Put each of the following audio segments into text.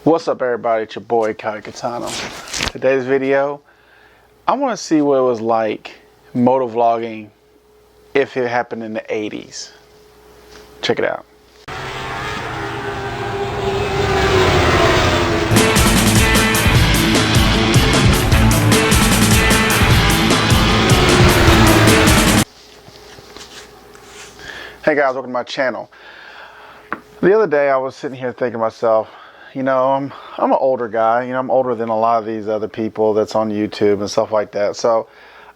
What's up, everybody? It's your boy Kai Katano. Today's video, I want to see what it was like motovlogging if it happened in the 80s. Check it out. Hey guys, welcome to my channel. The other day I was sitting here thinking to myself, you know, I'm an older guy, you know, I'm older than a lot of these other people that's on YouTube and stuff like that. So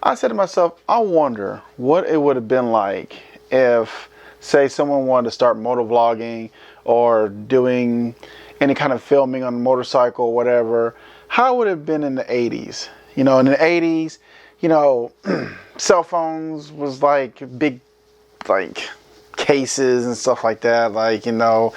I said to myself, I wonder what it would have been like if, say, someone wanted to start motovlogging or doing any kind of filming on a motorcycle or whatever. How would it have been in the 80s? You know, in the 80s, you know, cell phones was like big, like cases and stuff like that, like, you know,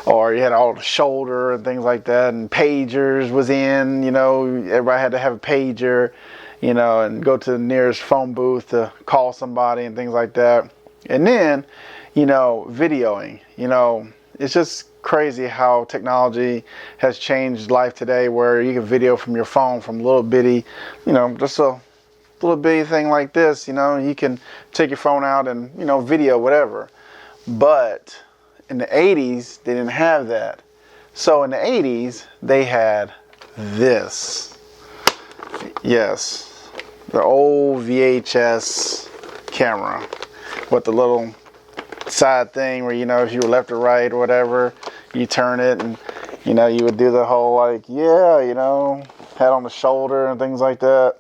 or you had all the shoulder and things like that, and pagers was in, you know, everybody had to have a pager, you know, and go to the nearest phone booth to call somebody and things like that. And then, you know, videoing, you know, it's just crazy how technology has changed life today, where you can video from your phone from little bitty, you know, just a little bitty thing like this, you know, you can take your phone out and, you know, video whatever. But in the 80s, they didn't have that. So in the 80s, they had this. Yes, the old VHS camera with the little side thing where, you know, if you were left or right or whatever, you turn it and, you know, you would do the whole, like, yeah, you know, head on the shoulder and things like that.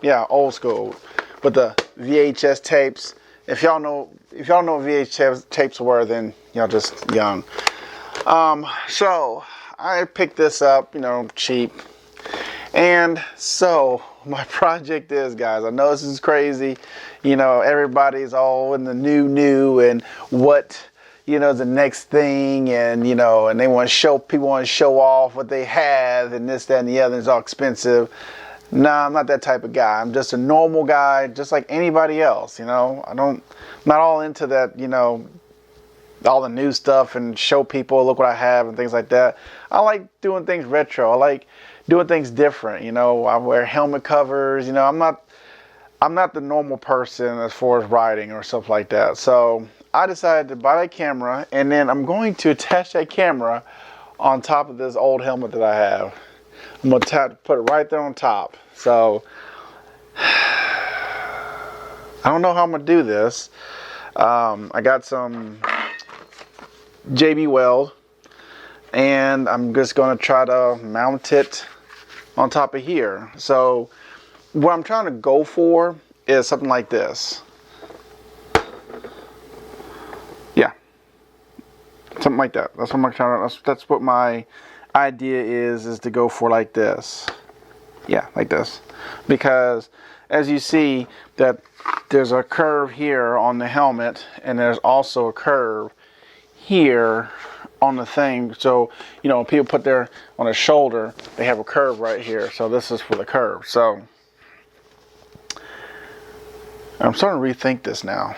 Yeah, old school. But the VHS tapes, if y'all know what VHS tapes were, then y'all just young. So I picked this up, you know, cheap. And so my project is, guys, I know this is crazy. You know, everybody's all in the new and what, you know, the next thing, and, you know, and they want to show, people want to show off what they have and this, that, and the other. It's all expensive. Nah, I'm not that type of guy. I'm just a normal guy, just like anybody else, you know. I'm not all into that, you know, all the new stuff and show people, look what I have and things like that. I like doing things retro. I like doing things different, you know. I wear helmet covers, you know. I'm not the normal person as far as riding or stuff like that. So I decided to buy that camera, and then I'm going to attach that camera on top of this old helmet that I have. I'm going to put it right there on top. So I don't know how I'm going to do this. I got some JB Weld, and I'm just going to try to mount it on top of here. So what I'm trying to go for is something like this. Yeah, something like that. That's what I'm trying to. That's what my idea is to go for, like this. Yeah, like this. Because as you see that there's a curve here on the helmet, and there's also a curve here on the thing. So, you know, when people put their on their shoulder, they have a curve right here. So this is for the curve. So I'm starting to rethink this now,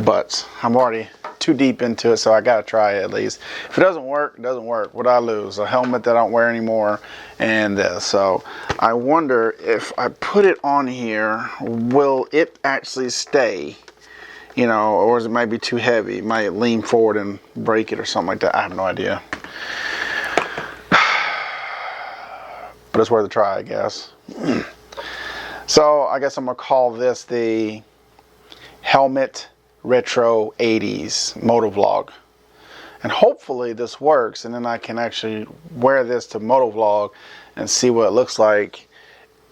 but I'm already too deep into it, so I gotta try it at least. If it doesn't work, it doesn't work. What I lose? A helmet that I don't wear anymore, and this. So I wonder if I put it on here, will it actually stay? You know, or is it might be too heavy? It might lean forward and break it or something like that. I have no idea. But it's worth a try, I guess. So I guess I'm gonna call this the Helmet Retro 80s Motovlog, and hopefully this works, and then I can actually wear this to motovlog and see what it looks like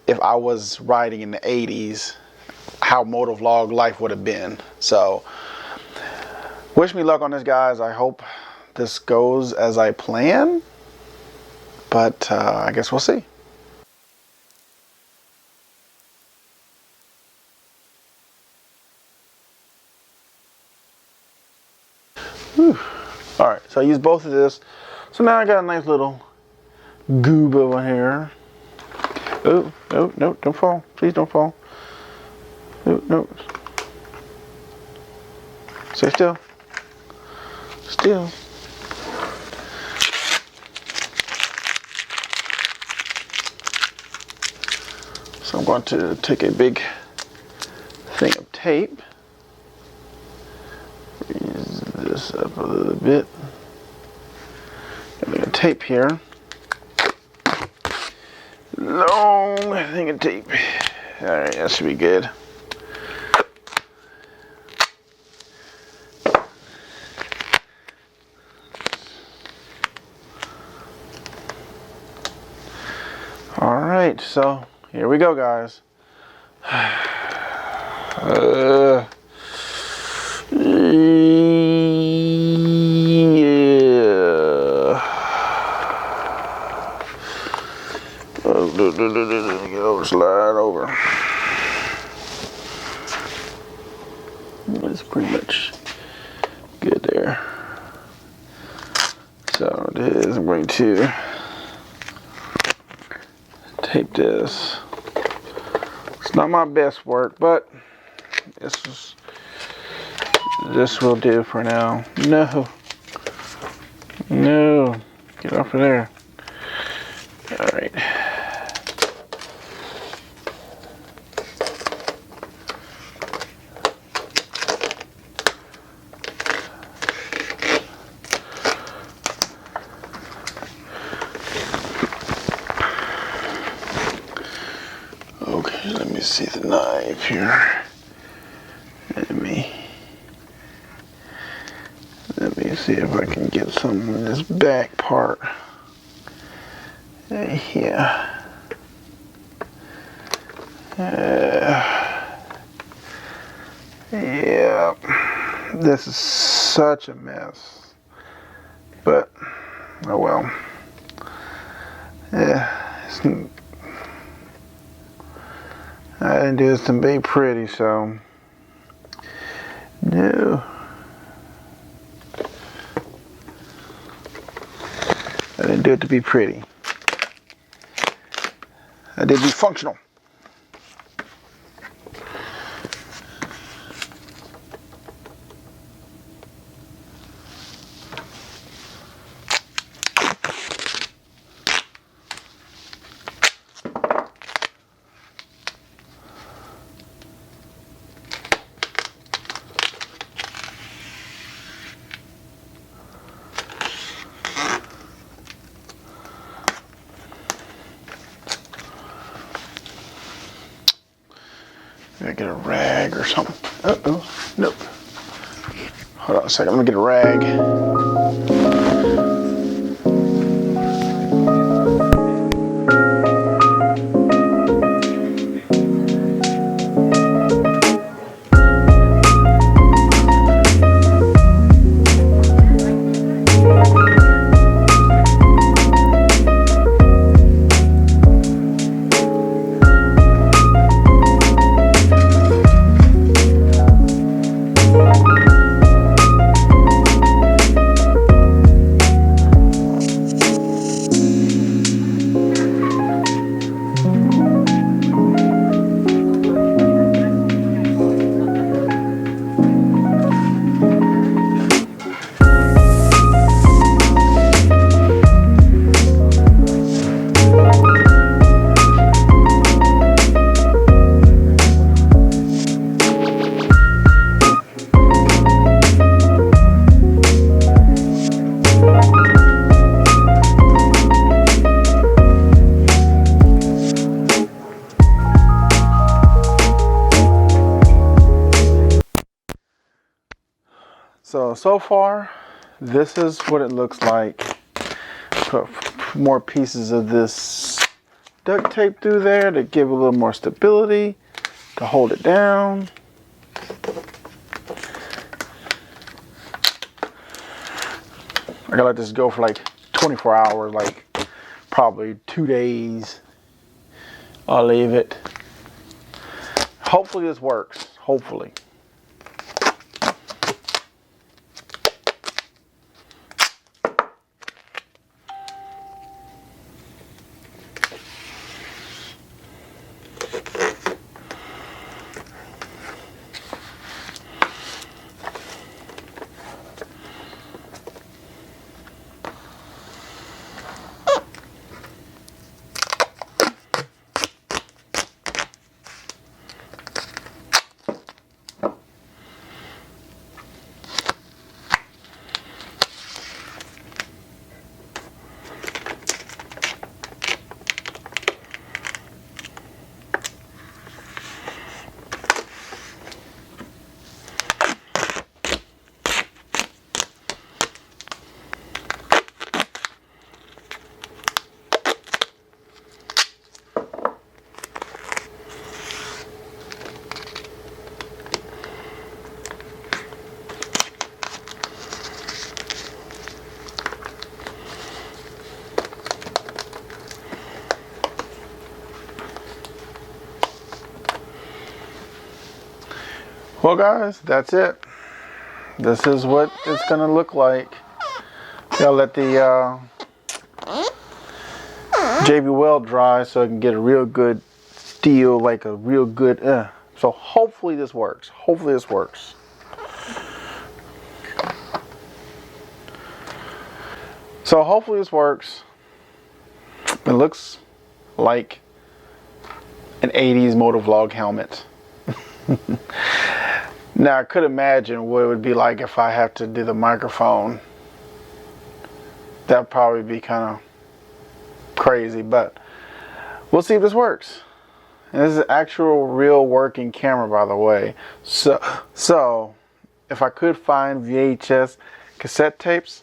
if I was riding in the 80s, how motovlog life would have been. So wish me luck on this, guys. I hope this goes as I plan, but I guess we'll see. Whew. All right, so I used both of this. So now I got a nice little goob over here. Oh, no, no, don't fall. Please don't fall. No, no. Stay still. Still. So I'm going to take a big thing of tape, raise this up a little bit. Got a tape here. Long thing of tape. Alright, that should be good. Alright, so here we go, guys. Yeah. Get over, slide over. It's pretty much good there. So it is. I'm going to tape this. It's not my best work, but this will do for now. No, get off of there. All right. Okay, let me see the knife here. Let me see if I can get some in this back part. Yeah. Yeah. This is such a mess. But, oh well. Yeah. I didn't do this to be pretty, so no. I didn't do it to be pretty. I did be functional. Maybe I get a rag or something. Uh-oh, nope. Hold on a second, I'm gonna get a rag. So far, this is what it looks like. Put more pieces of this duct tape through there to give a little more stability, to hold it down. I gotta let this go for like 24 hours, like probably 2 days. I'll leave it. Hopefully this works, hopefully. Well guys, that's it. This is what it's gonna look like. Gotta let the JB weld dry so I can get a real good steel, like a real good so hopefully this works. Hopefully this works. So hopefully this works. It looks like an 80s motovlog helmet. Now I could imagine what it would be like if I have to do the microphone. That'd probably be kind of crazy, but we'll see if this works. And this is an actual real working camera, by the way. So if I could find VHS cassette tapes,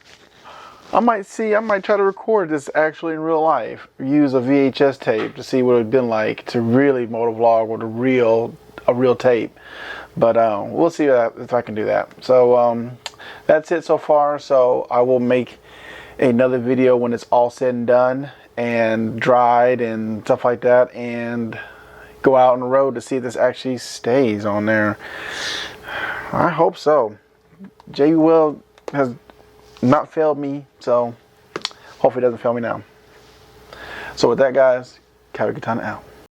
I might try to record this actually in real life. Use a VHS tape to see what it would have been like to really motovlog with a real tape. But we'll see if I can do that. So that's it so far. So I will make another video when it's all said and done and dried and stuff like that, and go out on the road to see if this actually stays on there. I hope so. JB Weld has not failed me, so hopefully it doesn't fail me now. So with that guys, Kevin Katana out.